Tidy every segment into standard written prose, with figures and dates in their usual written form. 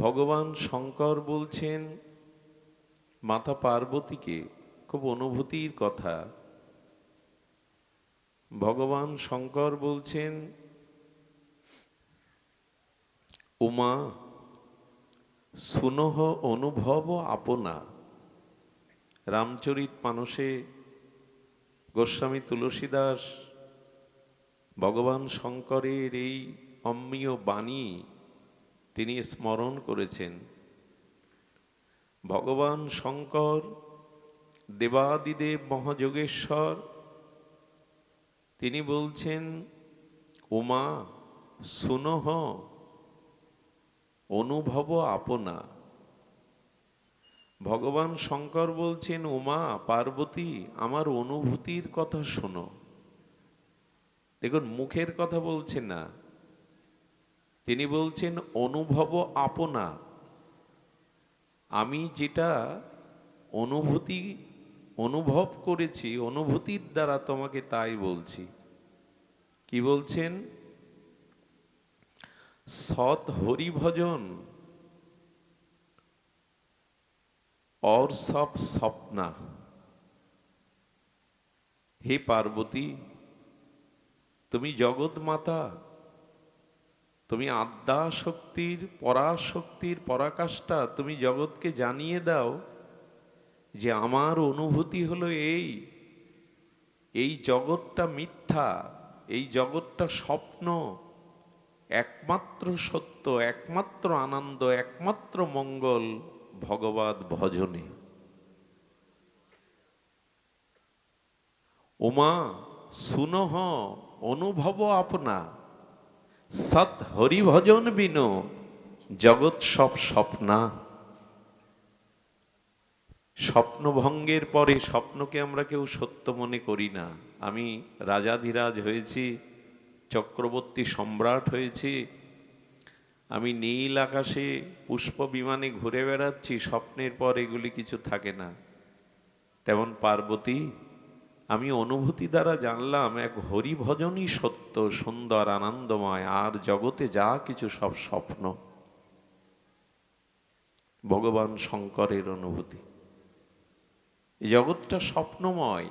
ভগবান শঙ্কর বলছেন মাতা পার্বতীকে, খুব অনুভূতির কথা। ভগবান শঙ্কর বলছেন, উমা সুনহ অনুভব আপনা। রামচরিত মানসে গোস্বামী তুলসীদাস ভগবান শঙ্করের এই অম্মীয় বাণী তিনি স্মরণ করেছেন। ভগবান শঙ্কর দেবাদিদেব মহাযোগেশ্বর, তিনি বলছেন উমা সুনহ অনুভব আপনা। ভগবান শঙ্কর বলছেন, উমা পার্বতী আমার অনুভূতির কথা শোনো। দেখুন, মুখের কথা বলছেন না, তিনি বলছেন অনুভব আপনা। আমি যেটা অনুভব করেছি, অনুভূতির দ্বারা তোমাকে তাই বলছি। কি বলছেন? সৎ হরি ভজন और सब सपना। হে পার্বতী, তুমি জগৎ মাতা, তুমি আদ্যা শক্তির পরাশক্তির পরাকাষ্ঠা। তুমি জগৎকে জানিয়ে দাও যে আমার অনুভূতি হলো এই জগৎটা মিথ্যা, এই জগৎটা স্বপ্ন, একমাত্র সত্য, একমাত্র আনন্দ, একমাত্র মঙ্গল ভগবৎ ভজনে। উমা সুনহ অনুভব আপনা, সৎ হরি ভজন বিনো জগৎ সব স্বপ্না। স্বপ্নভঙ্গের পরে স্বপ্নকে আমরা কেউ সত্য মনে করি না। আমি রাজাধিরাজ হয়েছি, চক্রবর্তী সম্রাট হয়েছি, আমি নীল আকাশে পুষ্প বিমানে ঘুরে বেড়াচ্ছি, স্বপ্নের পর এগুলি কিছু থাকে না। তেমন পার্বতী, আমি অনুভূতি দ্বারা জানলাম এক হরিভজনই সত্য, সুন্দর, আনন্দময়, আর জগতে যা কিছু সব স্বপ্ন। ভগবান শঙ্করের অনুভূতি, এই জগৎটা স্বপ্নময়,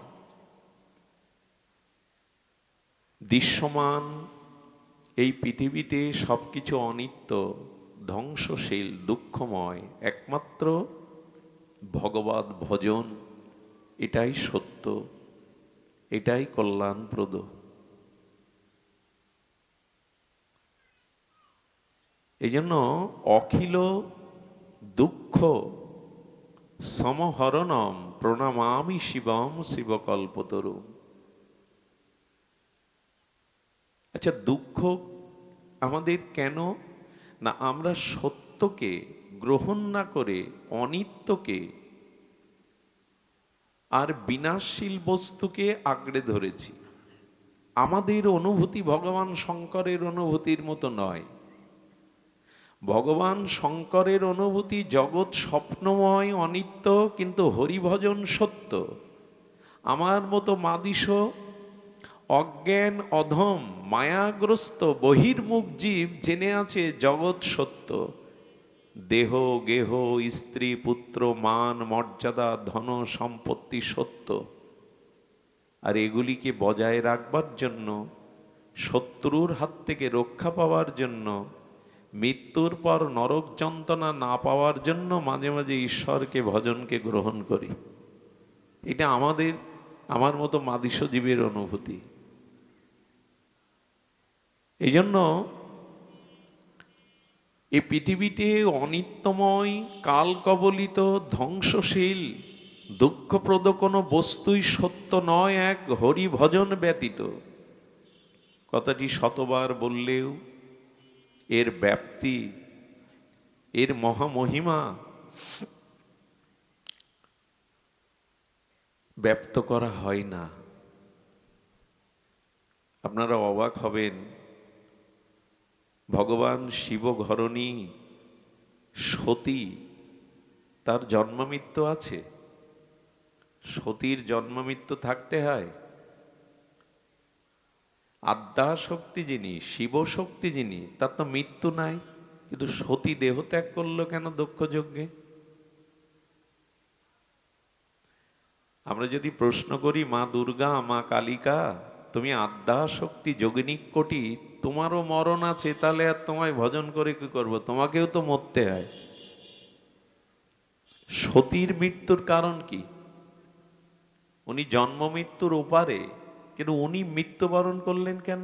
দৃশ্যমান। এই পৃথিবীতে সবকিছু অনিত্য, ধ্বংসশীল, দুঃখময়। একমাত্র ভগবৎ ভজন, এটাই সত্য, এটাই কল্যাণপ্রদ। এই জন্য অখিল দুঃখ সমহরণম প্রণমামি শিবম শিবকল্পতরু। আচ্ছা, দুঃখ আমাদের কেন? না, আমরা সত্যকে গ্রহণ না করে অনিত্যকে আর বিনাশশীল বস্তুকে আঁকড়ে ধরেছি। আমাদের অনুভূতি ভগবান শঙ্করের অনুভূতির মতো নয়। ভগবান শঙ্করের অনুভূতি জগৎ স্বপ্নময়, অনিত্য, কিন্তু হরিভজন সত্য। আমার মতো মাদিস অজ্ঞান অধম মায়াগ্রস্ত বহির্মুখ জীব জেনে আছে জগৎ সত্য। দেহ গেহ স্ত্রী পুত্র মান মর্যাদা ধন সম্পত্তি সত্য। আর এগুলিকে বজায় রাখবার জন্য, শত্রুর হাত থেকে রক্ষা পাওয়ার জন্য, মৃত্যুর পর নরক যন্ত্রণা না পাওয়ার জন্য মাঝে মাঝে ঈশ্বরকে ভজনকে গ্রহণ করি। এটা আমার মতো মাদিস জীবের অনুভূতি। এই জন্য এই পৃথিবীতে অনিত্যময়, কাল কবলিত, ধ্বংসশীল, দুঃখপ্রদ কোনো বস্তুই সত্য নয় এক হরি ভজন ব্যতীত। কথাটি শতবার বললেও এর ব্যাপ্তি, এর মহামহিমা ব্যক্ত করা হয় না। আপনারা অবাক হবেন, ভগবান শিব ঘরণী সতী, তার জন্মমৃত্যু আছে। সতীর জন্মমৃত্যু থাকতে হয়। আদ্যা শক্তি যিনি, শিব শক্তি যিনি, তার তো মৃত্যু নাই। কিন্তু সতী দেহ ত্যাগ করলো কেন দক্ষ যজ্ঞে? আমরা যদি প্রশ্ন করি, মা দুর্গা, মা কালিকা, তুমি আদ্যা শক্তি, যোগিনীক কোটি, তোমারও মরণ আছে, তাহলে আর তোমায় ভজন করে কি করবো? তোমাকেও তো মরতে হয়। সতীর মৃত্যুর কারণ কি? উনি জন্ম মৃত্যুর ওপারে, কিন্তু উনি মৃত্যুবরণ করলেন কেন?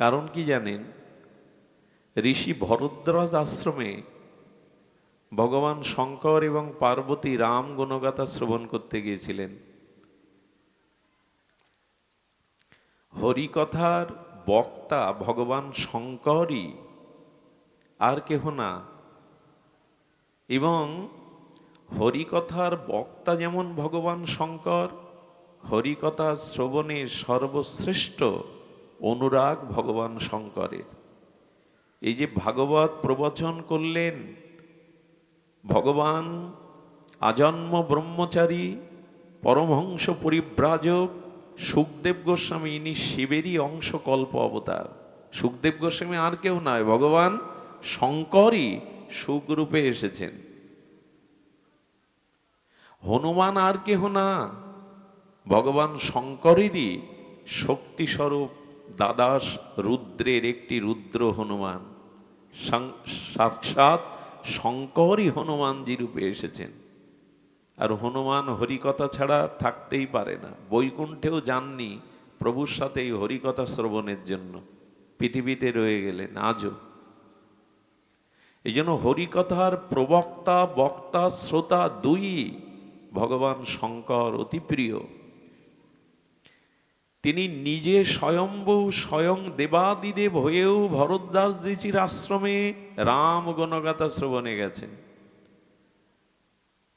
কারণ কি জানেন? ঋষি ভরদ্বাজ আশ্রমে ভগবান শঙ্কর এবং পার্বতী রাম গুণগাথা শ্রবণ করতে গিয়েছিলেন। হরিকথার বক্তা ভগবান শঙ্করই, আর কেহ না। এবং হরিকথার বক্তা যেমন ভগবান শঙ্কর, হরিকথা শ্রবণে সর্বশ্রেষ্ঠ অনুরাগ ভগবান শঙ্করের। এই যে ভাগবত প্রবচন করলেন ভগবান আজন্ম ব্রহ্মচারী পরমহংস পরিব্রাজক সুখদেব গোস্বামী, ইনি শিবেরই অংশ, কল্প অবতার। সুখদেব গোস্বামী আর কেউ নয়, ভগবান শঙ্করই সুখরূপে এসেছেন। হনুমান আর কেহ না, ভগবান শঙ্করেরই শক্তিস্বরূপ দ্বাদশ রুদ্রের একটি রুদ্র হনুমান। সাক্ষাৎ শঙ্করই হনুমানজি রূপে এসেছেন। আর হনুমান হরিকথা ছাড়া থাকতেই পারে না, বৈকুণ্ঠেও যাননি প্রভুর সাথে এই হরিকথা শ্রবণের জন্য, পৃথিবীতে রয়ে গেলেন আজও। এই জন্য হরিকথার প্রবক্তা, বক্তা, শ্রোতা দুই ভগবান শঙ্কর অতি প্রিয়। তিনি নিজে স্বয়ম্ভু, স্বয়ং দেবাদিদেব হয়েও ভরদ্বাজ ঋষির আশ্রমে রাম গণগাথা শ্রবণে গেছেন।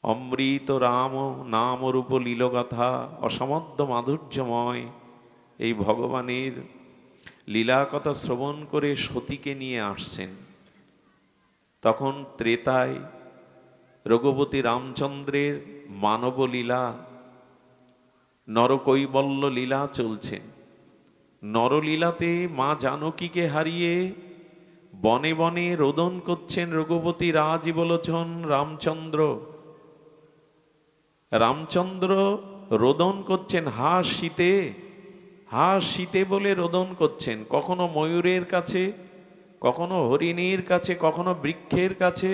অমৃত রাম নামরূপ লীলগাথা, অসমধ্য মাধুর্যময় এই ভগবানের লীলা কথা শ্রবণ করে সতীকে নিয়ে আসছেন। তখন ত্রেতায় রঘুপতি রামচন্দ্রের মানব লীলা, নরকৈবল্য লীলা চলছেন। নরলীলাতে মা জানকীকে হারিয়ে বনে বনে রোদন করছেন রঘুপতি রাজীবলোচন রামচন্দ্র। রামচন্দ্র রোদন করছেন হা শীতে, হা শীতে বলে রোদন করছেন। কখনো ময়ূরের কাছে, কখনো হরিণীর কাছে, কখনো বৃক্ষের কাছে,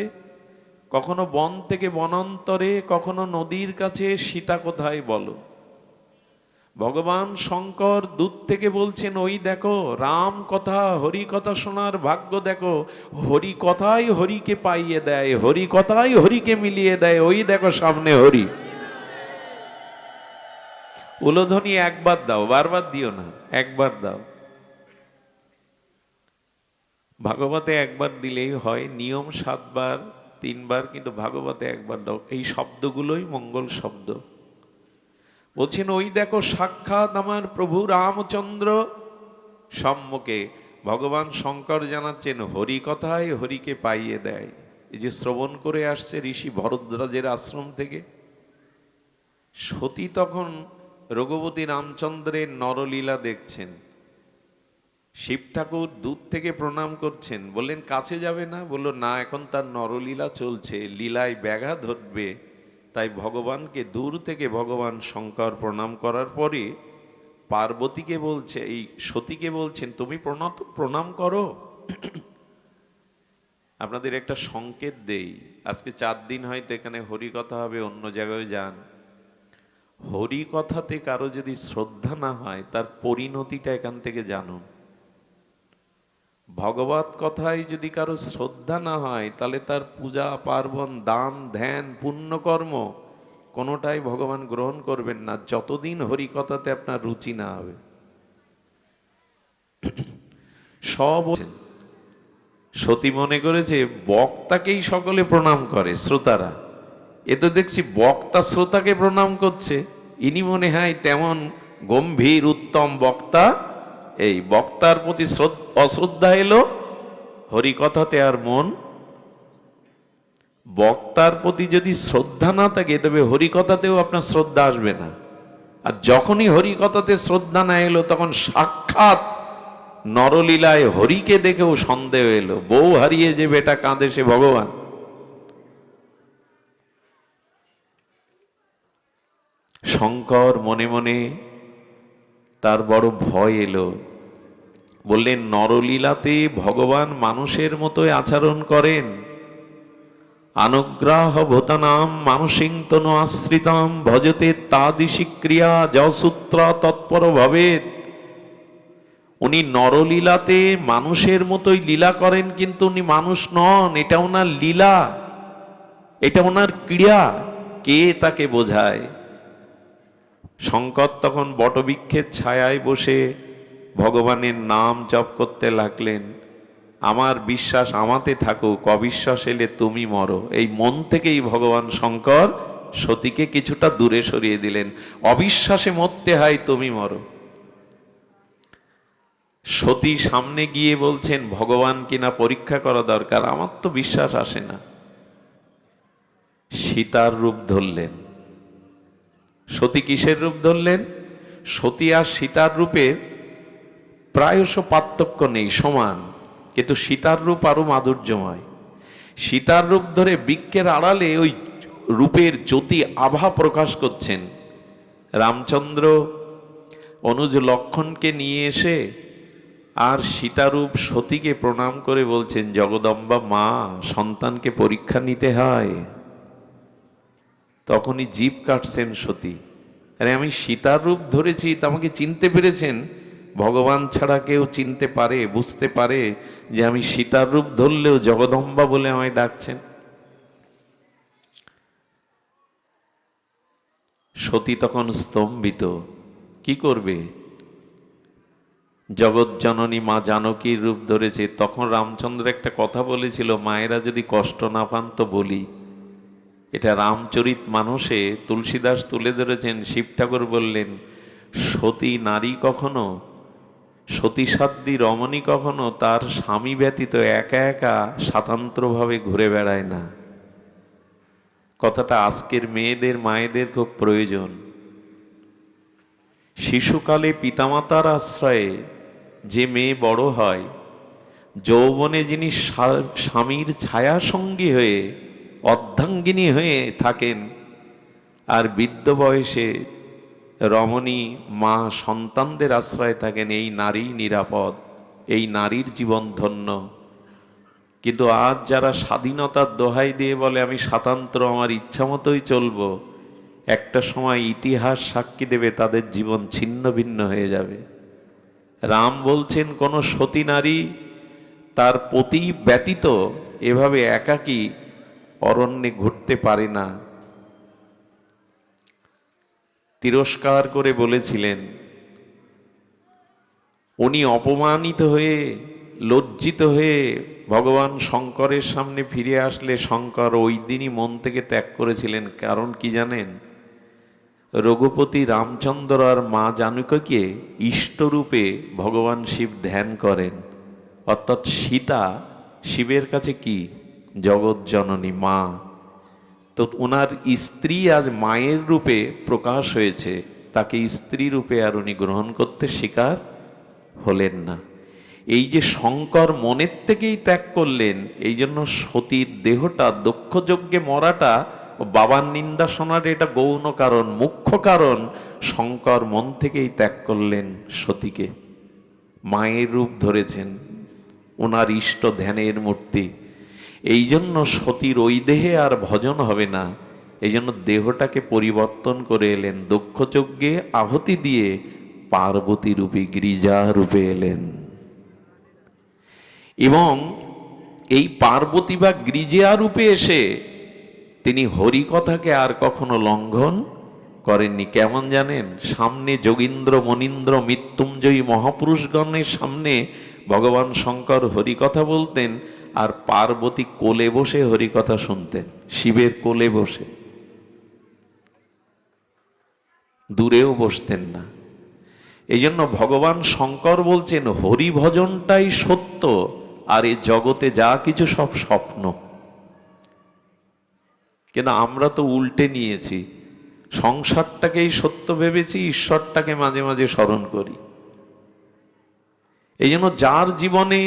কখনো বন থেকে বনান্তরে, কখনো নদীর কাছে। সীতা কোথায় বলো? ভগবান শঙ্কর দূর থেকে বলছেন, ওই দেখো রাম কথা, হরি কথা শোনার ভাগ্য দেখো। হরি কথাই হরিকে পাইয়ে দেয়, হরি কথাই হরিকে মিলিয়ে দেয়। ওই দেখো সামনে হরি। উলোধ্বনি একবার দাও, বারবার দিও না, একবার দাও। ভাগবতে একবার দিলেই হয়, নিয়ম 7 বার 3 বার, কিন্তু ভাগবতে একবার দাও। এই শব্দগুলোই মঙ্গল শব্দ। বলছেন ওই দেখো সাক্ষাৎ আমার প্রভু রামচন্দ্র সম্মুখে। ভগবান শঙ্কর জানাচ্ছেন হরি কথাই হরিকে পাইয়ে দেয়। এই যে শ্রবণ করে আসছে ঋষি ভরদ্বাজের আশ্রম থেকে। সতী তখন রঘুপতি রামচন্দ্রের নরলীলা দেখছেন। শিব ঠাকুর দূর থেকে প্রণাম করছেন, বললেন কাছে যাবে না? বলল না, এখন তার নরলীলা চলছে, লীলায় ব্যাঘাত ঘটবে। তাই ভগবানকে দূর থেকে ভগবান শঙ্কর প্রণাম করার পরে পার্বতীকে বলছে, এই সতীকে বলছেন তুমি প্রণাম করো। আপনাদের একটা সংকেত দেই, আজকে 4 দিন হয়তো এখানে হরিকথা হবে, অন্য জায়গায় যান। হরিকথাতে কারো যদি শ্রদ্ধা না হয়, তার পরিণতিটা এখান থেকে জানুন। ভগবত কথায় যদি কারো শ্রদ্ধা না হয়, তাহলে তার পূজা পার্বণ, দান ধ্যান, পুণ্যকর্ম কোনোটাই ভগবান গ্রহণ করবেন না, যতদিন হরিকথাতে আপনার রুচি না হবে। সব সতী মনে করেছে বক্তাকেই সকলে প্রণাম করে, শ্রোতারা। এ তো দেখছি বক্তা শ্রোতাকে প্রণাম করছে। ইনি মনে হয় তেমন গম্ভীর উত্তম বক্তা। এই বক্তার প্রতি অশ্রদ্ধা এলো, হরিকথাতে আর মন। বক্তার প্রতি যদি শ্রদ্ধা না থাকে, তবে হরিকথাতেও আপনার শ্রদ্ধা আসবে না। আর যখনই হরিকথাতে শ্রদ্ধা না এলো, তখন সাক্ষাৎ নরলীলায় হরিকে দেখেও সন্দেহ এলো, বউ হারিয়ে যে বেটা কাঁদে সে ভগবান। শঙ্কর মনে মনে তার বড় ভয় এলো, বললেন নরলীলাতে ভগবান মানুষের মতোই আচরণ করেন। অনুগ্রাহ ভূতানাম মানসিং তনু আশ্রিতম ভজতে তাদিশি ক্রিয়া যসূত্র তৎপর ভবেদ। উনি নরলীলাতে মানুষের মতোই লীলা করেন, কিন্তু উনি মানুষ নন, এটা ওনার লীলা, এটা ওনার ক্রিয়া, কে তাকে বোঝায়? শঙ্কর তখন বটবৃক্ষের ছায়ায় বসে ভগবানের নাম জপ করতে লাগলেন। আমার বিশ্বাস আমাতে থাকুক, অবিশ্বাস এলে তুমি মরো। এই মন থেকেই ভগবান শঙ্কর সতীকে কিছুটা দূরে সরিয়ে দিলেন। অবিশ্বাসে মরতে হয়, তুমি মরো। সতী সামনে গিয়ে বলছেন ভগবান কিনা পরীক্ষা করা দরকার, আমার তো বিশ্বাস আসে না। সীতার রূপ ধরলেন। সতী কিসের রূপ ধরলেন? সতী আর সীতার রূপের প্রায়শ পার্থক্য নেই, সমান, কিন্তু সীতার রূপ আরো মাধুর্যময়। সীতার রূপ ধরে বৃক্ষের আড়ালে ওই রূপের জ্যোতি আভা প্রকাশ করছেন। রামচন্দ্র অনুজ লক্ষণকে নিয়ে এসে আর সীতারূপ সতীকে প্রণাম করে বলছেন, জগদম্বা মা, সন্তানকে পরীক্ষা নিতে হয়। তখনই জিভ কাটছেন সতী, আরে আমি সীতার রূপ ধরেছি, তা আমাকে চিনতে পেরেছেন? ভগবান ছাড়া কেউ চিনতে পারে, বুঝতে পারে যে আমি সীতার রূপ ধরলেও জগদম্বা বলে আমায় ডাকছেন? সতী তখন স্তম্ভিত, কি করবে? জগৎ জননী মা জানকীর রূপ ধরেছে। তখন রামচন্দ্র একটা কথা বলেছিল, মায়েরা যদি কষ্ট না পান তো বলি। এটা রামচরিত মানসে তুলসীদাস তুলে ধরেছেন। শিব ঠাকুর বললেন, সতী নারী কখনো, সতীসাধ্বী রমণী কখনো তার স্বামী ব্যতীত একা একা স্বাতন্ত্রভাবে ঘুরে বেড়ায় না। কথাটা আজকের মেয়েদের, মায়েদের খুব প্রয়োজন। শিশুকালে পিতামাতার আশ্রয়ে যে মেয়ে বড় হয়, যৌবনে যিনি স্বামীর ছায়া সঙ্গী হয়ে অর্ধাঙ্গিনী হয়ে থাকেন, আর বৃদ্ধ বয়সে রমণী মা সন্তানদের আশ্রয়ে থাকেন, এই নারী নিরাপদ, এই নারীর জীবন ধন্য। কিন্তু আজ যারা স্বাধীনতার দোহাই দিয়ে বলে আমি স্বাতন্ত্র, আমার ইচ্ছা মতোই চলবো, একটা সময় ইতিহাস সাক্ষী দেবে তাদের জীবন ছিন্ন ভিন্ন হয়ে যাবে। রাম বলছেন, কোন সতী নারী তার পতি ব্যতীত এভাবে একাকী অরণ্যে ঘুরতে পারে না। তিরস্কার করে বলেছিলেন, উনি অপমানিত হয়ে লজ্জিত হয়ে ভগবান শঙ্করের সামনে ফিরে আসলে শঙ্কর ওই দিনই মন থেকে ত্যাগ করেছিলেন। কারণ কি জানেন? রঘুপতি রামচন্দ্র আর মা জানকীকে ইষ্টরূপে ভগবান শিব ধ্যান করেন, অর্থাৎ সীতা শিবের কাছে কি? জগৎ জননী মা। তো ওনার স্ত্রী আজ মায়ের রূপে প্রকাশ হয়েছে, তাকে স্ত্রী রূপে আর উনি গ্রহণ করতে স্বীকার হলেন না। এই যে শঙ্কর মনের থেকেই ত্যাগ করলেন, এই জন্য সতীর দেহটা দক্ষ যজ্ঞে মরাটা, বাবার নিন্দা শোনার এটা গৌণ কারণ, মুখ্য কারণ শঙ্কর মন থেকেই ত্যাগ করলেন সতীকে। মায়ের রূপ ধরেছেন, ওনার ইষ্ট ধ্যানের মূর্তি। এই জন্য সতীর ওই দেহে আর ভজন হবে না, এই জন্য দেহটাকে পরিবর্তন করে এলেন, দক্ষ যজ্ঞে আহুতি দিয়ে পার্বতী রূপে গিরিজা রূপে এলেন। এবং এই পার্বতী বা গিরিজা রূপে এসে তিনি হরিকথাকে আর কখনো লঙ্ঘন করেননি। কেমন জানেন? সামনে যোগীন্দ্র মনীন্দ্র মৃত্যুঞ্জয়ী মহাপুরুষগণের সামনে ভগবান শঙ্কর হরিকথা বলতেন, আর পার্বতী কোলে বসে হরিকথা শুনতেন, শিবের কোলে বসে, দূরেও বসতেন না। এই জন্য ভগবান শঙ্কর বলছেন হরিভজনটাই সত্য, আর এই জগতে যা কিছু সব স্বপ্ন। কিন্তু আমরা তো উল্টে নিয়েছি, সংসারটাকেই সত্য ভেবেছি, ঈশ্বরটাকে মাঝে মাঝে স্মরণ করি। এই জন্য যার জীবনে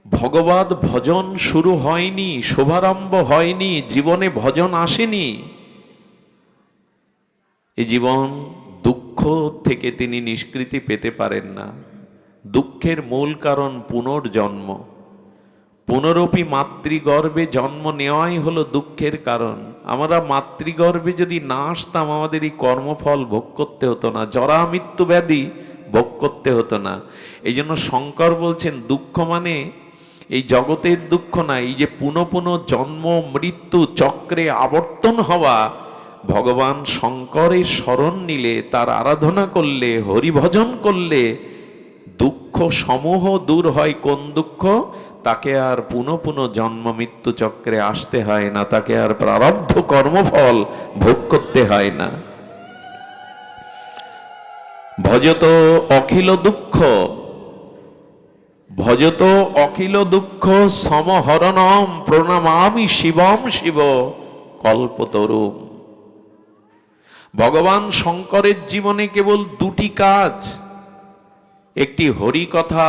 ভগবত ভজন শুরু হয়নি, শুভারম্ভ হয়নি, জীবনে ভজন আসেনি, এই জীবন দুঃখ থেকে তিনি নিষ্কৃতি পেতে পারেন না। দুঃখের মূল কারণ পুনর্জন্ম। পুনরপি মাতৃগর্ভে জন্ম নেওয়াই হলো দুঃখের কারণ। আমরা মাতৃগর্ভে যদি না আসতাম, আমাদের এই কর্মফল ভোগ করতে হতো না, জরা মৃত্যু ব্যাধি ভোগ করতে হতো না। এই জন্য শঙ্কর বলছেন, দুঃখ মানে এই জগতের দুঃখ না, এই যে পুনঃ পুনঃ জন্ম মৃত্যু চক্রে আবর্তন হওয়া। ভগবান শঙ্করের শরণ নিলে, তার আরাধনা করলে, হরিভজন করলে দুঃখ সমূহ দূর হয়। কোন দুঃখ? তাকে আর পুনঃ পুনঃ জন্ম মৃত্যু চক্রে আসতে হয় না, তাকে আর প্রারব্ধ কর্মফল ভোগ করতে হয় না। ভজত অখিল দুঃখ, ভজত অখিল দুঃখ সমহরণম প্রণমামি শিবম শিব কল্পতরুম। ভগবান শঙ্করের জীবনে কেবল দুটি কাজ, একটি হরি কথা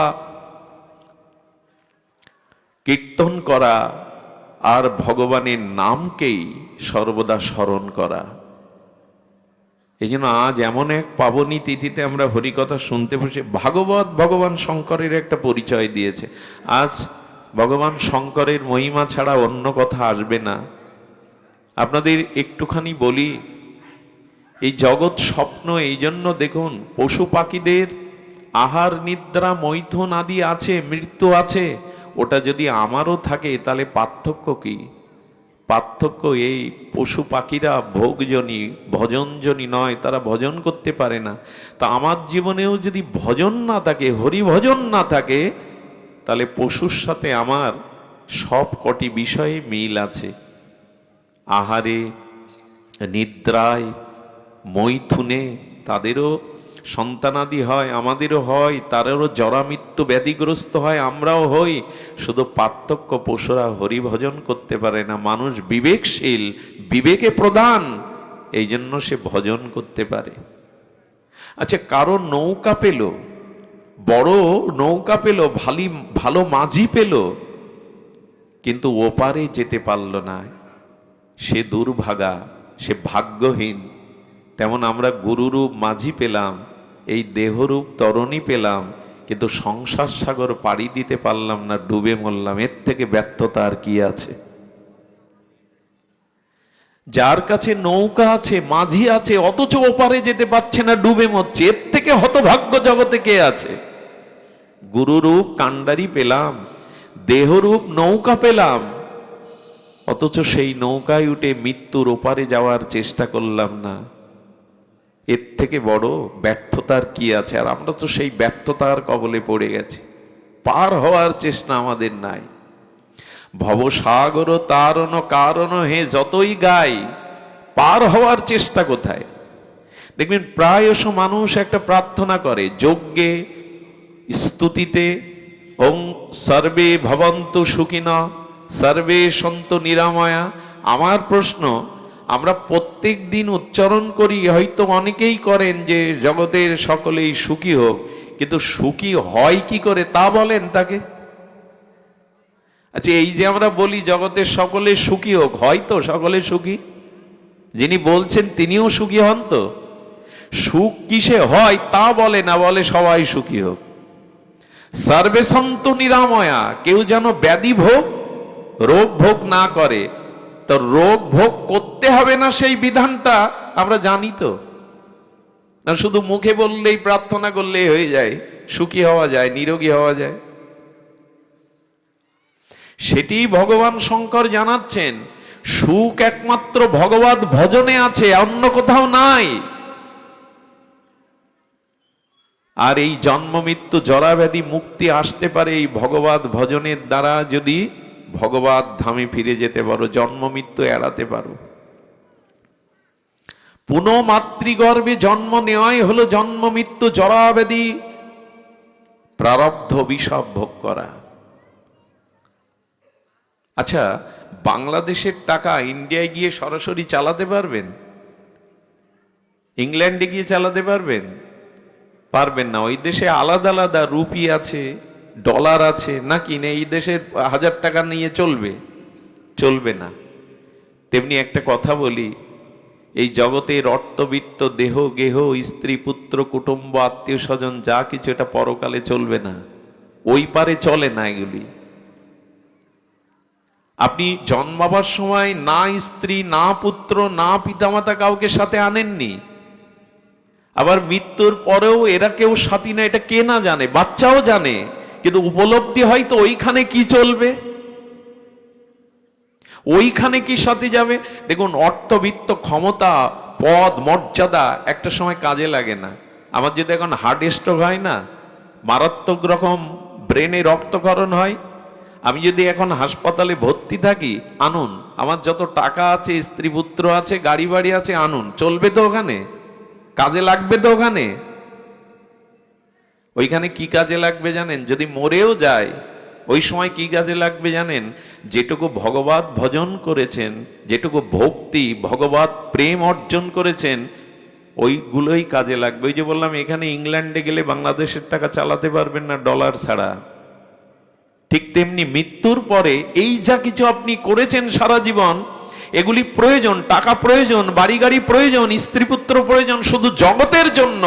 কীর্তন করা, আর ভগবানের নামকেই সর্বদা স্মরণ করা। এই জন্য আজ এমন এক পাবনী তিথিতে আমরা হরিকথা শুনতে বসে, ভাগবত ভগবান শঙ্করের একটা পরিচয় দিয়েছে। আজ ভগবান শঙ্করের মহিমা ছাড়া অন্য কথা আসবে না। আপনাদের একটুখানি বলি, এই জগৎ স্বপ্ন। এই জন্য দেখুন, পশু পাখিদের আহার নিদ্রা মৈথুন আদি আছে, মৃত্যু আছে। ওটা যদি আমারও থাকে তাহলে পার্থক্য কি? পার্থক্য এই, পশু পাখিরা ভোগজনী, ভজনজনী নয়, তারা ভজন করতে পারে না। তা আমার জীবনেও যদি ভজন না থাকে, হরি ভজন না থাকে, তাহলে পশুর সাথে আমার সব কটি বিষয়ে মিল আছে। আহারে, নিদ্রায়, মৈথুনে তাদেরও সন্তানাদি হয়, আমাদেরও হয়, তাদেরও জরা মৃত্যু ব্যাধিগ্রস্ত হয়, আমরাও হই। শুধু পার্থক্য, পশুরা হরিভজন করতে পারে না, মানুষ বিবেকশীল, বিবেকে প্রধান, এই জন্য সে ভজন করতে পারে। আচ্ছা, কারো নৌকা পেল, বড় নৌকা পেল, ভালো মাঝি পেল, কিন্তু ওপারে যেতে পারল না, সে দুর্ভাগা, সে ভাগ্যহীন। তেমন আমরা গুরুরূপ মাঝি পেলাম, এই দেহরূপ তরণী পেলাম, কিন্তু সংসার সাগর পাড়ি দিতে পারলাম না, ডুবে মরলাম। এর থেকে ব্যর্থতা আর কি আছে? যার কাছে নৌকা আছে, মাঝি আছে, অথচ ওপারে যেতে পারছে না, ডুবে মরছে, এর থেকে হতভাগ্য জগতে কে আছে? গুরুরূপ কাণ্ডারি পেলাম, দেহরূপ নৌকা পেলাম, অথচ সেই নৌকায় উঠে মৃত্যুর ওপারে যাওয়ার চেষ্টা করলাম না। এর থেকে বড় ব্যর্থতার কি আছে? আর আমরা তো সেই ব্যর্থতার কবলে পড়ে গেছি, পার হওয়ার চেষ্টা আমাদের নাই। ভবসাগর তারণ কারণ হে যতই গাই, পার হওয়ার চেষ্টা কোথায়? দেখবেন প্রায়শ মানুষ একটা প্রার্থনা করে যজ্ঞে, স্তুতিতে, ওং সর্বে ভবন্তু সুখিনঃ সর্বে সন্তু নিরাময়া। আমার প্রশ্ন, আমরা প্রত্যেক দিন উচ্চারণ করি, হয়তো অনেকেই করেন যে জগতের সকলেই সুখী হোক, কিন্তু সুখী হয় কি করে তা বলেন তাকে। আচ্ছা, এই যে আমরা বলি জগতের সকলে সুখী হোক, হয়তো সকলে সুখী? যিনি বলছেন তিনিও সুখী হন তো? সুখ কিসে হয় তা বলে না, বলে সবাই সুখী হোক। সর্বে সন্তু নিরাময়া, কেউ যেন ব্যাধি ভোগ, রোগ ভোগ না করে। তো রোগ ভোগ করতে হবে না সেই বিধানটা আমরা জানি তো, না শুধু মুখে বললেই, প্রার্থনা করলেই হয়ে যায়, সুখী হওয়া যায়, নিরোগী হওয়া যায়? সেটি ভগবান শঙ্কর জানাচ্ছেন, সুখ একমাত্র ভগবত ভজনে আছে, অন্য কোথাও নাই। আর এই জন্ম মৃত্যু জরাব্যাধি মুক্তি আসতে পারে এই ভগবত ভজনের দ্বারা, যদি ভগবত ধামে ফিরে যেতে পারো, জন্ম মৃত্যু এড়াতে পারো। পুনঃ মাতৃগর্ভে জন্ম নেওয়াই হলো জন্ম মৃত্যু জরাব্যাধি প্রারব্ধ অভিশাপ ভোগ করা। আচ্ছা, বাংলাদেশের টাকা ইন্ডিয়ায় গিয়ে সরাসরি চালাতে পারবেন? ইংল্যান্ডে গিয়ে চালাতে পারবেন? পারবেন না। ওই দেশে আলাদা আলাদা রুপি আছে, ডলার আছে, নাকি না এই দেশের 1000 টাকা নিয়ে চলবে? চলবে না। তেমনি একটা কথা বলি, এই জগতের অর্থবিত্ত, দেহ গেহ, স্ত্রী পুত্র কুটুম্ব আত্মীয় স্বজন যা কিছু, এটা পরকালে চলবে না, ওই পারে চলে না এগুলি। আপনি জন্মাবার সময় না স্ত্রী, না পুত্র, না পিতামাতা কাউকে সাথে আনেননি, আবার মৃত্যুর পরেও এরা কেউ সাথী না, এটা কে না জানে? বাচ্চাও জানে, কিন্তু উপলব্ধি হয় তো ওইখানে কি চলবে, ওইখানে কি সাথে যাবে। দেখুন, অর্থবিত্ত, ক্ষমতা, পদ, মর্যাদা একটা সময় কাজে লাগে না। আমার যদি এখন হার্ট স্ট্রোক হয় না, মারাত্মক রকম ব্রেনে রক্তক্ষরণ হয়, আমি যদি এখন হাসপাতালে ভর্তি থাকি, আনুন, আমার যত টাকা আছে, স্ত্রী পুত্র আছে, গাড়ি বাড়ি আছে, আনুন, চলবে তো ওখানে? কাজে লাগবে তো ওখানে? ওইখানে কি কাজে লাগবে জানেন? যদি মরেও যায়, ওই সময় কি কাজে লাগবে জানেন? যেটুকু ভগবত ভজন করেছেন, যেটুকু ভক্তি, ভগবত প্রেম অর্জন করেছেন, ওইগুলোই কাজে লাগবে। ওই যে বললাম, এখানে ইংল্যান্ডে গেলে বাংলাদেশের টাকা চালাতে পারবেন না ডলার ছাড়া। ঠিক তেমনি মৃত্যুর পরে এই যা কিছু আপনি করেছেন সারা জীবন, এগুলি প্রয়োজন, টাকা প্রয়োজন, বাড়ি গাড়ি প্রয়োজন, স্ত্রী পুত্র প্রয়োজন, শুধু জগতের জন্য,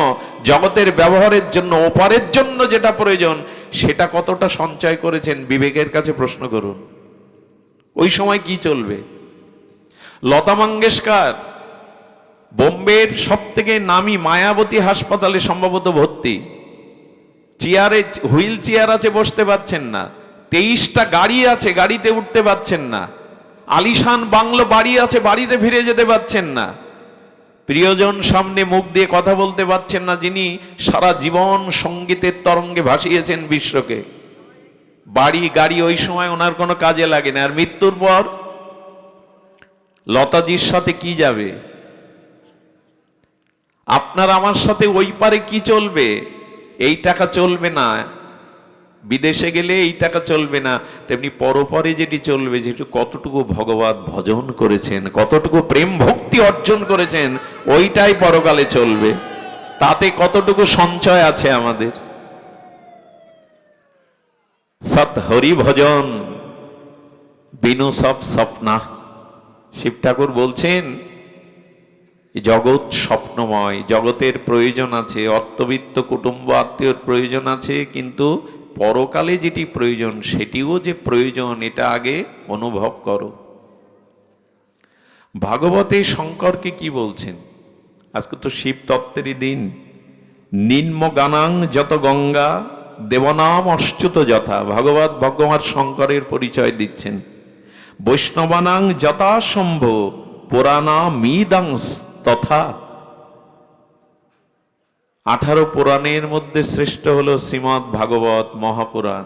জগতের ব্যবহারের জন্য, ওপারের জন্য যেটা প্রয়োজন, সেটা কতটা সঞ্চয় করেছেন বিবেকের কাছে প্রশ্ন করুন। ওই সময় কি চলবে? লতা মঙ্গেশকর বোম্বের সব থেকে নামি মায়াবতী হাসপাতালে সম্ভবত ভর্তি, চেয়ারে, হুইল চেয়ার আছে, বসতে পারছেন না, 23টা গাড়ি আছে, গাড়িতে উঠতে পারছেন না, আলিশান বাংলো বাড়ি আছে, বাড়িতে ফিরে যেতে পারছেন না, প্রিয়জন সামনে মুখ দিয়ে কথা বলতে পারছেন না, যিনি সারা জীবন সঙ্গীতের তরঙ্গে ভাসিয়েছেন বিশ্বকে। বাড়ি গাড়ি ওই সময় ওনার কোনো কাজে লাগে না। আর মৃত্যুর পর লতাজির সাথে কি যাবে? আপনার আমার সাথে ওই পারে কি চলবে? এই টাকা চলবে না, বিদেশে গেলে এই টাকা চলবে না। তেমনি পরপরে যেটি চলবে, যেটু কতটুকু ভগবত ভজন করেছেন, কতটুকু প্রেম ভক্তি অর্জন করেছেন, ওইটাই পরকালে চলবে। তাতে কতটুকু সঞ্চয় আছে আমাদের। সৎ হরি ভজন বিনু সব স্বপ্না। শিব ঠাকুর বলছেন, জগৎ স্বপ্নময়, জগতের প্রয়োজন আছে, অর্থবিত্ত কুটুম্ব আত্মীয়র প্রয়োজন আছে, কিন্তু পরকালে যেটি প্রয়োজন, সেটিও যে প্রয়োজন, এটা আগে অনুভব করো। ভাগবতে শঙ্করকে কি বলছেন? আজকে তো শিব তত্ত্বেরই দিন। নিম্ন গানাং যত গঙ্গা দেবনাম অচ্যুত যথা। ভাগবত ভগবান শঙ্করের পরিচয় দিচ্ছেন। বৈষ্ণবানাং যথাসম্ভ পুরাণা মিদাং তথা। 18 পুরাণের মধ্যে শ্রেষ্ঠ হলো শ্রীমদ্ ভাগবত মহাপুরাণ।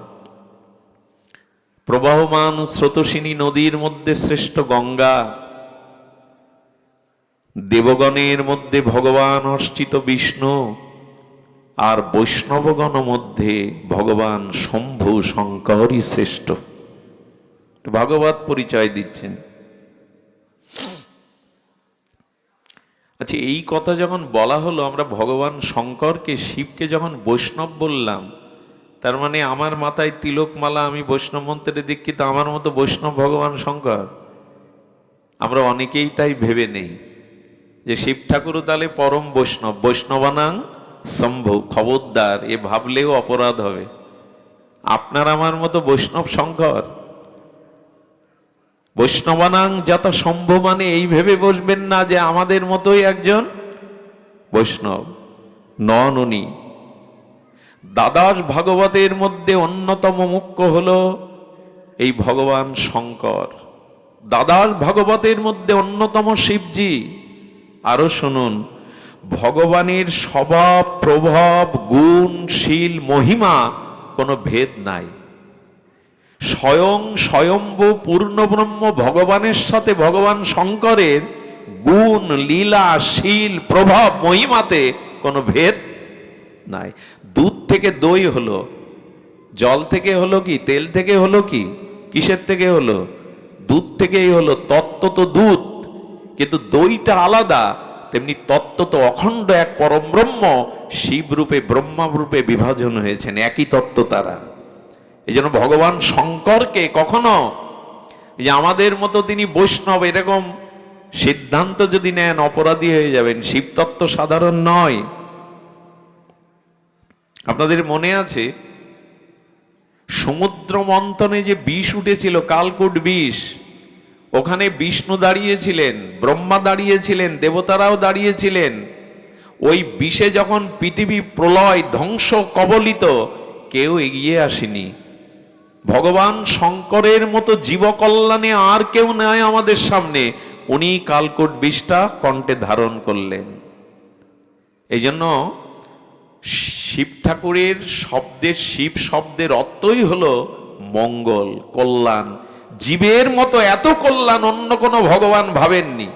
প্রবাহমান স্রোতস্বিনী নদীর মধ্যে শ্রেষ্ঠ গঙ্গা। দেবগণের মধ্যে ভগবান অর্চিত বিষ্ণু, আর বৈষ্ণবগণ মধ্যে ভগবান শম্ভু শঙ্করই শ্রেষ্ঠ। ভাগবত পরিচয় দিচ্ছেন। আচ্ছা, এই কথা যখন বলা হলো, আমরা ভগবান শঙ্করকে, শিবকে যখন বৈষ্ণব বললাম, তার মানে আমার মাথায় তিলকমালা, আমি বৈষ্ণব মন্ত্রে দীক্ষিত, আমার মতো বৈষ্ণব ভগবান শঙ্কর? আমরা অনেকেই তাই ভেবে নেই যে শিব ঠাকুরও তাহলে পরম বৈষ্ণব। বৈষ্ণবানাং শম্ভু, খবরদার, এ ভাবলেও অপরাধ হবে। আপনার আমার মতো বৈষ্ণব শঙ্কর? বৈষ্ণবানাং যত শম্ভু মানে এই ভেবে বসবেন না যে আমাদের মতোই একজন বৈষ্ণব, নন উনি। দ্বাদশ ভাগবতের মধ্যে অন্যতম মুখ্য হলো এই ভগবান শঙ্কর। দ্বাদশ ভাগবতের মধ্যে অন্যতম শিবজি। আরো শুনুন, ভগবানের স্বভাব, প্রভাব, গুণ, শীল, মহিমা কোনো ভেদ নাই। স্বয়ং স্বয়ম্ভু পূর্ণব্রহ্ম ভগবানের সাথে ভগবান শঙ্করের গুণ, লীলা, শীল, প্রভাব, মহিমাতে কোনো ভেদ নাই। দুধ থেকে দই হলো, জল থেকে হলো কি, তেল থেকে হলো কি, কিসের থেকে হলো? দুধ থেকেই হলো। তত্ত্ব তো দুধ, কিন্তু দইটা আলাদা, তেমনি তত্ত্ব তো অখণ্ড এক পরম ব্রহ্ম, শিব রূপে ব্রহ্মা রূপে বিভাজন হয়েছেন, একই তত্ত্ব তারা। এই জন্য ভগবান শঙ্করকে কখনো যে আমাদের মতো তিনি বৈষ্ণব এরকম সিদ্ধান্ত যদি নেন অপরাধী হয়ে যাবেন। শিব তত্ত্ব সাধারণ নয়। আপনাদের মনে আছে সমুদ্র মন্থনে যে বিষ উঠেছিল, কালকূট বিষ, ওখানে বিষ্ণু দাঁড়িয়েছিলেন, ব্রহ্মা দাঁড়িয়েছিলেন, দেবতারাও দাঁড়িয়েছিলেন। ওই বিষে যখন পৃথিবী প্রলয় ধ্বংস কবলিত, কেউ এগিয়ে আসেনি। ভগবান শঙ্করের মতো জীবকল্যাণে আর কেউ নাই আমাদের সামনে, উনি কালকূট বিষটা কণ্ঠে ধারণ করলেন। এই জন্য শিব ঠাকুরের শব্দের, শিব শব্দের অর্থই হলো মঙ্গল, কল্যাণ। জীবের মতো এত কল্যাণ অন্য কোনো ভগবান ভাবেননি।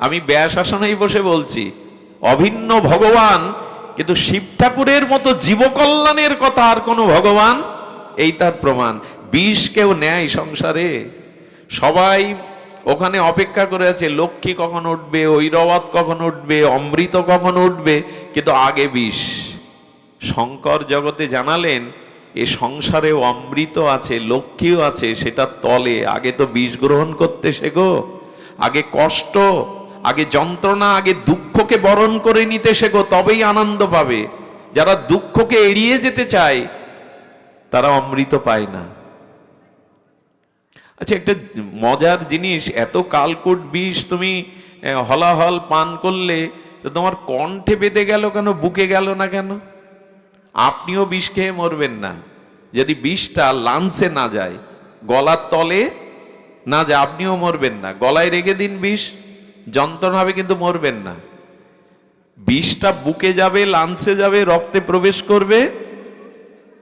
আমি ব্যাস আসনেই বসে বলছি, অভিন্ন ভগবান, কিন্তু শিব ঠাকুরের মতো জীবকল্যাণের কথা আর কোনো ভগবান, এই তার প্রমাণ। বিষ কেউ নেয় সংসারে, সবাই ওখানে অপেক্ষা করে আছে লক্ষ্মী কখন উঠবে, ঐরবত কখন উঠবে, অমৃত কখন উঠবে, কিন্তু আগে বিষ। শঙ্কর জগতে জানালেন এ সংসারে অমৃত আছে, লক্ষ্মীও আছে, সেটা তলে। আগে তো বিষ গ্রহণ করতে শেখো, আগে কষ্ট, আগে যন্ত্রণা, আগে দুঃখকে বরণ করে নিতে শেখো, তবেই আনন্দ পাবে। যারা দুঃখকে এড়িয়ে যেতে চায় তারা অমৃত পায় না। আচ্ছা, একটা মজার জিনিস, এত কালকূট বিষ তুমি হলাহল পান করলে তো তোমার কণ্ঠে বেঁধে গেল কেন, বুকে গেল না কেন? আপনিও বিষ খেয়ে মরবেন না যদি বিষটা লাঞ্চে না যায়, গলার তলে না যায়, আপনিও মরবেন না। গলায় রেখে দিন বিষ, যন্ত্রণা হবে কিন্তু মরবেন না। বিষটা বুকে যাবে, লাঞ্চে যাবে, রক্তে প্রবেশ করবে।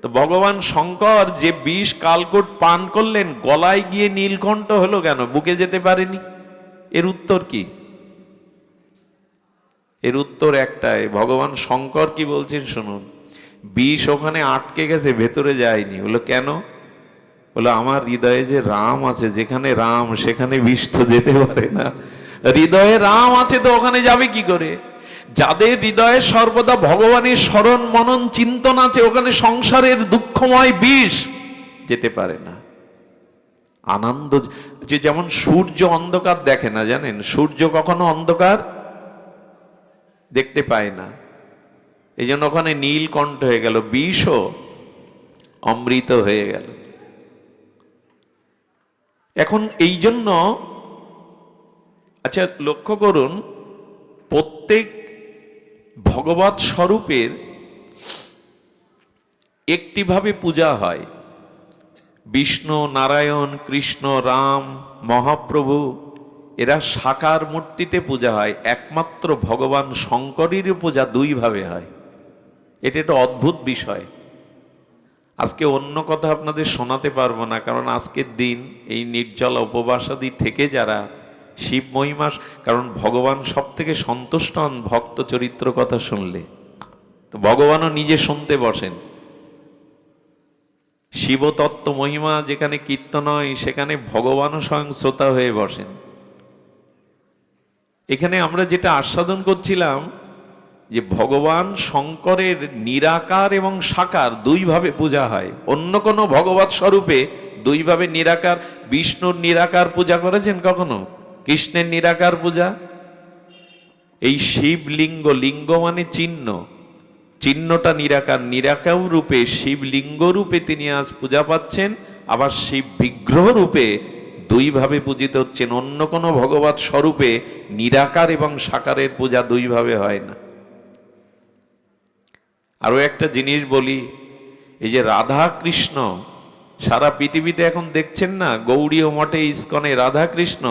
তো ভগবান শঙ্কর যে বিষ কালকূট পান করলেন, গলায় গিয়ে নীলকণ্ঠ হলো কেন, বুকে যেতে পারেনি? এর উত্তর কি? এর উত্তর একটাই। ভগবান শঙ্কর কি বলছেন শুনুন, বিষ ওখানে আটকে গেছে, ভেতরে যায়নি। বলো কেন? বলো আমার হৃদয়ে যে রাম আছে, যেখানে রাম সেখানে বিষ তো যেতে পারে না। হৃদয়ে রাম আছে তো ওখানে যাবে কি করে? যাদের হৃদয়ে সর্বদা ভগবানের স্মরণ মনন চিন্তন আছে, ওখানে সংসারের দুঃখময় বিষ যেতে পারে না। আনন্দ, যে যেমন সূর্য অন্ধকার দেখে না, জানেন? সূর্য কখনো অন্ধকার দেখতে পায় না। এই জন্য ওখানে নীলকণ্ঠ হয়ে গেল, বিষও অমৃত হয়ে গেল। এখন এই জন্য আচ্ছা লক্ষ্য করুন, প্রত্যেক ভগবৎ স্বরূপের একটিভাবে পূজা হয়। বিষ্ণু, নারায়ণ, কৃষ্ণ, রাম, মহাপ্রভু, এরা সাকার মূর্তিতে পূজা হয়। একমাত্র ভগবান শঙ্করেরই পূজা দুইভাবে হয়। এটা একটা অদ্ভুত বিষয়। আজকে অন্য কথা আপনাদের শোনাতে পারবো না, কারণ আজকের দিন এই নির্জলা উপবাসাদি থেকে যারা শিব মহিমা, কারণ ভগবান সব থেকে সন্তুষ্ট হন ভক্ত চরিত্র কথা শুনলে। ভগবানও নিজে শুনতে বসেন। শিবতত্ত্ব মহিমা যেখানে কীর্তন হয়, সেখানে ভগবানও স্বয়ং শ্রোতা হয়ে বসেন। এখানে আমরা যেটা আস্বাদন করছিলাম যে ভগবান শঙ্করের নিরাকার এবং সাকার দুইভাবে পূজা হয়। অন্য কোনো ভগবৎ স্বরূপে দুইভাবে নিরাকার, বিষ্ণুর নিরাকার পূজা করেছেন কখনো? কৃষ্ণের নিরাকার পূজা। এই শিবলিঙ্গ, লিঙ্গ মানে চিহ্ন, চিহ্নটা নিরাকার, নিরাকার রূপে শিবলিঙ্গ রূপে তিনি আজ পূজা পাচ্ছেন। আবার শিব বিগ্রহ রূপে দুইভাবে পূজিত হচ্ছেন। অন্য কোনো ভগবৎ স্বরূপে নিরাকার এবং সাকারের পূজা দুইভাবে হয় না। আরো একটা জিনিস বলি, এই যে রাধা কৃষ্ণ সারা পৃথিবীতে এখন দেখছেন না, গৌড়ীয় মঠে ইস্কনে রাধা কৃষ্ণ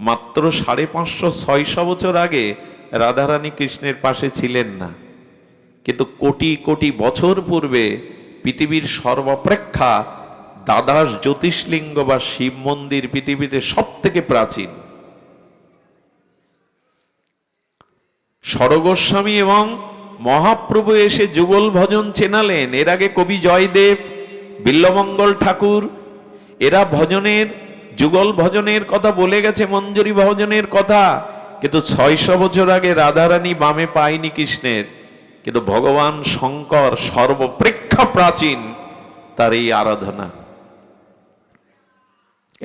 মাত্র 550-600 বছর আগে রাধারানী কৃষ্ণের পাশে ছিলেন না, কিন্তু কোটি কোটি বছর পূর্বে পৃথিবীর সর্বাপেক্ষা দ্বাদশ জ্যোতির্লিঙ্গ বা শিব মন্দির পৃথিবীতে সব থেকে প্রাচীন। সরগোস্বামী এবং মহাপ্রভু এসে যুগল ভজন চেনালেন। এর আগে কবি জয়দেব, বিল্লমঙ্গল ঠাকুর, এরা ভজনের, যুগল ভজনের কথা বলে গেছে, মঞ্জুরি ভজনের কথা, কিন্তু 600 বছর আগে রাধারানী বামে পায়নি কৃষ্ণের, কিন্তু ভগবান শঙ্কর সর্বপ্রেক্ষা প্রাচীন তার এই আরাধনা।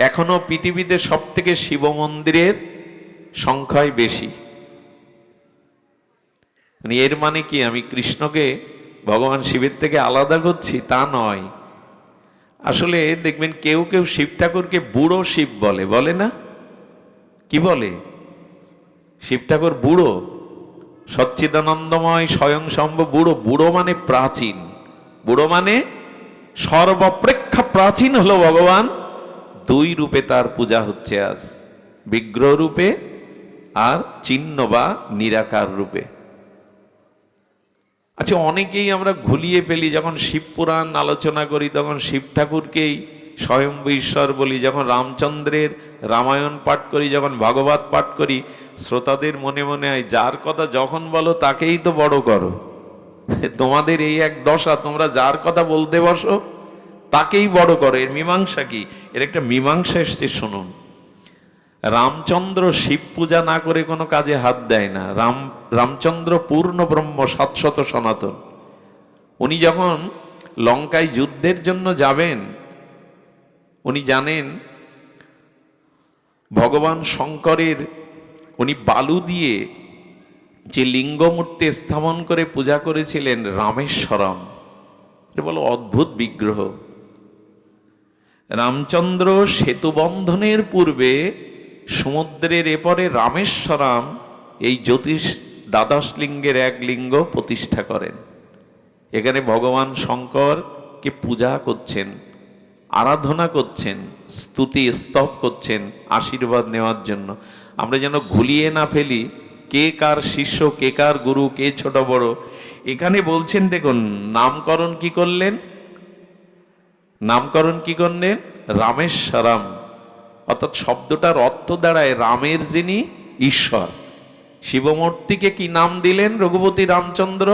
এখনো পৃথিবীতে সব থেকে শিব মন্দিরের সংখ্যাই বেশি। এর মানে কি আমি কৃষ্ণকে ভগবান শিবের থেকে আলাদা করছি? তা নয়। আসলে দেখবেন কেউ কেউ শিব ঠাকুরকে বুড়ো শিব বলে, বলে না? কি বলে? শিব ঠাকুর বুড়ো, সচ্চিদানন্দময় স্বয়ং সম্ভব বুড়ো। বুড়ো মানে প্রাচীন, বুড়ো মানে সর্বপ্রেক্ষা প্রাচীন হলো ভগবান। দুই রূপে তার পূজা হচ্ছে আজ, বিগ্রহ রূপে আর চিহ্ন বা নিরাকার রূপে। আচ্ছা, অনেকেই আমরা ঘুলিয়ে ফেলি, যখন শিব পুরাণ আলোচনা করি তখন শিব ঠাকুরকেই স্বয়ম্ভু ঈশ্বর বলি, যখন রামচন্দ্রের রামায়ণ পাঠ করি, যখন ভাগবত পাঠ করি, শ্রোতাদের মনে মনে হয় যার কথা যখন বলো তাকেই তো বড় করো। তোমাদের এই এক দশা, তোমরা যার কথা বলতে বসো তাকেই বড় করো। এর মীমাংসা কি? এর একটা মীমাংসা এসছে, শুনুন। রামচন্দ্র শিব পূজা না করে কোনো কাজে হাত দেয় না। রামচন্দ্র পূর্ণ ব্রহ্ম, শাশ্বত সনাতন। উনি যখন লঙ্কায় যুদ্ধের জন্য যাবেন, উনি জানেন ভগবান শঙ্করের উনি বালু দিয়ে যে লিঙ্গ মূর্তি স্থাপন করে পূজা করেছিলেন রামেশ্বরম, এটা বলো অদ্ভুত বিগ্রহ। রামচন্দ্র সেতু বন্ধনের পূর্বে সমুদ্রের এপারে রামেশ্বরম এই জ্যোতিষ দ্বাদশ লিঙ্গের এক লিঙ্গ প্রতিষ্ঠা করেন। এখানে ভগবান শঙ্করকে পূজা করছেন, আরাধনা করছেন, স্তুতি স্তব করছেন আশীর্বাদ নেওয়ার জন্য। আমরা যেন ঘুলিয়ে না ফেলি কে কার শিষ্য, কে কার গুরু, কে ছোট বড়। এখানে বলছেন, দেখুন নামকরণ কি করলেন, নামকরণ কি করলেন? রামেশ্বরম, অর্থাৎ শব্দটার অর্থ দাঁড়ায় রামের যিনি ঈশ্বর। শিবমূর্তিকে কি নাম দিলেন রঘুপতি রামচন্দ্র?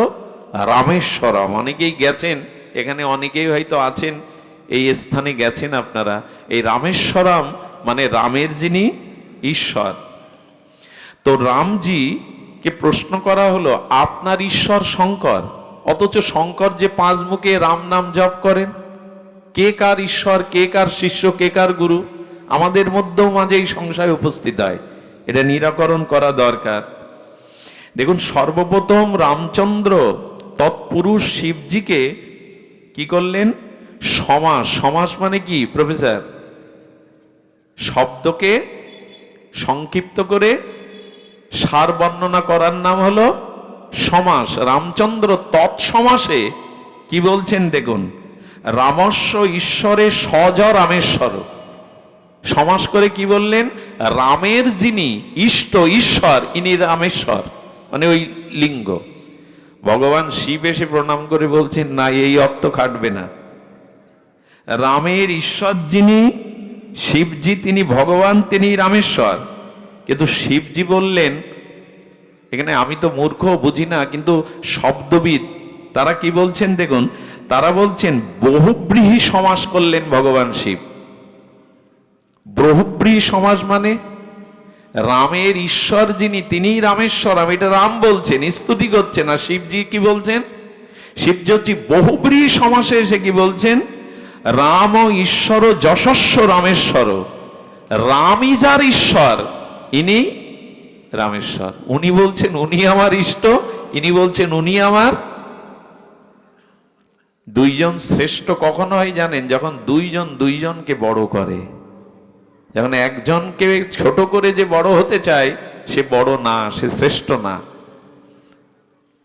রামেশ্বরম। অনেকেই গেছেন এখানে, অনেকেই হয়তো আছেন এই স্থানে, গেছেন আপনারা। এই রামেশ্বরম মানে রামের যিনি ঈশ্বর। তো রামজিকে প্রশ্ন করা হলো, আপনার ঈশ্বর শঙ্কর, অথচ শঙ্কর যে 5 মুখে রাম নাম জপ করেন। কে কার ঈশ্বর, কে কার শিষ্য, কে কার গুরু? আমাদের মধ্যেও মাঝে এই সংশয় উপস্থিত হয়, এটা নিরাকরণ করা দরকার। দেখুন, সর্বপ্রথম রামচন্দ্র তৎপুরুষ শিবজিকে কি করলেন? সমাস। সমাস মানে কি প্রফেসর? শব্দকে সংক্ষিপ্ত করে সার বর্ণনা করার নাম হলো সমাস। রামচন্দ্র তৎসমাসে কি বলছেন দেখুন, রামস্য ঈশ্বরে সজ রামেশ্বর। সমাস করে কি বললেন? রামের যিনি ইষ্ট ঈশ্বর, ইনি রামেশ্বর, মানে ওই লিঙ্গ। ভগবান শিব এসে প্রণাম করে বলছেন, না, এই অর্থ খাটবে না। রামের ঈশ্বর যিনি শিবজি, তিনি ভগবান, তিনি রামেশ্বর। কিন্তু শিবজি বললেন, এখানে আমি তো মূর্খ, বুঝি না, কিন্তু শব্দবিদ তারা কি বলছেন দেখুন, তারা বলছেন বহুব্রীহি সমাস করলেন ভগবান শিব। বহুব্রীহি সমাস মানে রামের ঈশ্বর যিনি, তিনিই রামেশ্বরম, এটা রাম বলছেন, স্তুতি করছেন। আর শিবজি কি বলছেন? শিবজি বহুব্রীহি সমাসে এসে কি বলছেন? রাম ও ঈশ্বর যশস্ব রামেশ্বর। রামই যার ঈশ্বর, ইনি রামেশ্বর। উনি বলছেন উনি আমার ইষ্ট, ইনি বলছেন উনি আমার। দুইজন শ্রেষ্ঠ কখন হয় জানেন? যখন দুইজন দুইজনকে বড় করে। যখন একজনকে ছোট করে যে বড় হতে চায়, সে বড় না, সে শ্রেষ্ঠ না।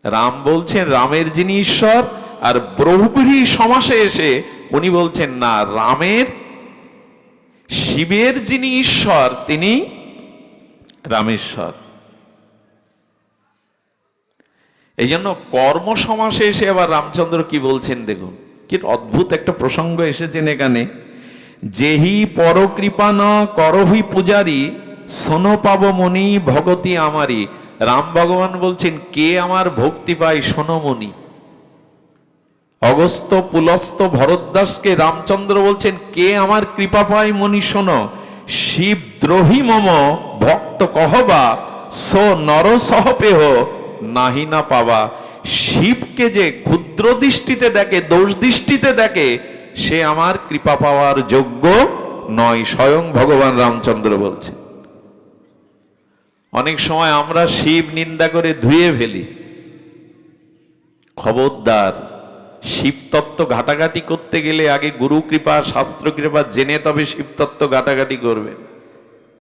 রাম বলছেন রামের যিনি ঈশ্বর, আর বহুব্রীহি সমাসে এসে উনি বলছেন না, রামের শিবের যিনি ঈশ্বর তিনি রামেশ্বর। এই জন্য কর্ম সমাসে এসে আবার রামচন্দ্র কি বলছেন দেখুন, কি অদ্ভুত একটা প্রসঙ্গ এসেছেন এখানে। যেহি পরকৃপা ন করহি পূজারি, শোনো পাব মনি ভগতি আমারি। রাম ভগবান বলছেন, কে আমার ভক্তি পায় শোনো মনি। অগস্ত্য পুলস্ত্য ভরদ্বাসকে রামচন্দ্র বলছেন, কে আমার কৃপা পায় মনি শোনো। শিব দ্রোহী মম ভক্ত কহবা, সো নরসহপেহ নাহি না পাবা। শিবকে যে ক্ষুদ্র দৃষ্টিতে দেখে, দোষ দৃষ্টিতে দেখে, সে আমার কৃপা পাওয়ার যোগ্য নয়, স্বয়ং ভগবান রামচন্দ্র বলছে। অনেক সময় আমরা শিব নিন্দা করে ধুয়ে ফেলি। খবরদার, শিবতত্ত্ব ঘাটাঘাটি করতে গেলে আগে গুরু কৃপা, শাস্ত্র কৃপা জেনে তবে শিবতত্ত্ব ঘাটাঘাটি করবেন।